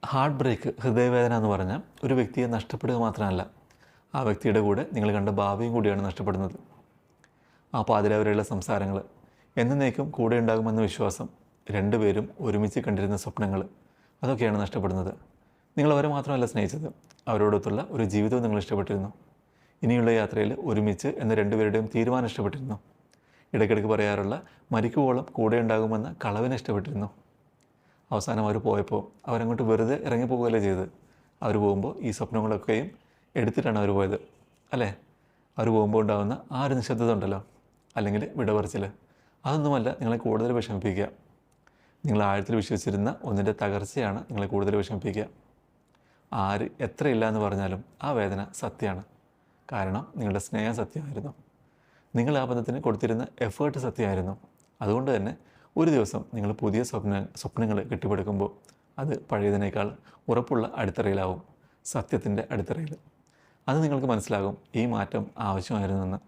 Heart break, ഹൃദയവേദന എന്ന് പറഞ്ഞാൽ ഒരു വ്യക്തിയെ നഷ്ടപ്പെടുക മാത്രമല്ല, ആ വ്യക്തിയുടെ കൂടെ നിങ്ങൾ കണ്ട ഭാവിയും കൂടിയാണ് നഷ്ടപ്പെടുന്നത്. ആ പാതിരാവരെയുള്ള സംസാരങ്ങൾ, എന്നേക്കും കൂടെ ഉണ്ടാകുമെന്ന വിശ്വാസം, രണ്ടുപേരും ഒരുമിച്ച് കണ്ടിരുന്ന സ്വപ്നങ്ങൾ, അതൊക്കെയാണ് നഷ്ടപ്പെടുന്നത്. നിങ്ങൾ അവരെ മാത്രമല്ല സ്നേഹിച്ചത്, അവരോടൊത്തുള്ള ഒരു ജീവിതവും നിങ്ങൾ ഇഷ്ടപ്പെട്ടിരുന്നു. ഇനിയുള്ള യാത്രയിൽ ഒരുമിച്ച് എന്ന രണ്ടുപേരുടെയും തീരുമാനം ഇഷ്ടപ്പെട്ടിരുന്നു. ഇടയ്ക്കിടയ്ക്ക് പറയാറുള്ള മരിക്കുവോളം കൂടെ ഉണ്ടാകുമെന്ന കളവിനെ ഇഷ്ടപ്പെട്ടിരുന്നു. അവസാനം അവർ പോയപ്പോൾ അവരങ്ങോട്ട് വെറുതെ ഇറങ്ങിപ്പോവുകയല്ലേ ചെയ്തത്. അവർ പോകുമ്പോൾ ഈ സ്വപ്നങ്ങളൊക്കെയും എടുത്തിട്ടാണ് അവർ പോയത്, അല്ലേ? അവർ പോകുമ്പോൾ ഉണ്ടാകുന്ന ആ ഒരു നിശബ്ദത ഉണ്ടല്ലോ, അല്ലെങ്കിൽ വിടപറച്ചിൽ, അതൊന്നുമല്ല നിങ്ങളെ കൂടുതൽ വിഷമിപ്പിക്കുക. നിങ്ങൾ ആഴത്തിൽ വിശ്വസിച്ചിരുന്ന ഒന്നിൻ്റെ തകർച്ചയാണ് നിങ്ങളെ കൂടുതൽ വിഷമിപ്പിക്കുക. ആര് എത്രയില്ല എന്ന് പറഞ്ഞാലും ആ വേദന സത്യമാണ്. കാരണം നിങ്ങളുടെ സ്നേഹം സത്യമായിരുന്നു. നിങ്ങൾ ആ ബന്ധത്തിന് കൊടുത്തിരുന്ന എഫേർട്ട് സത്യമായിരുന്നു. അതുകൊണ്ട് തന്നെ ഒരു ദിവസം നിങ്ങൾ പുതിയ സ്വപ്നങ്ങൾ കെട്ടിപ്പടുക്കുമ്പോൾ അത് പഴയതിനേക്കാൾ ഉറപ്പുള്ള അടിത്തറയിലാവും, സത്യത്തിൻ്റെ അടിത്തറയിൽ. അത് നിങ്ങൾക്ക് മനസ്സിലാകും ഈ മാറ്റം ആവശ്യമായിരുന്നെന്ന്.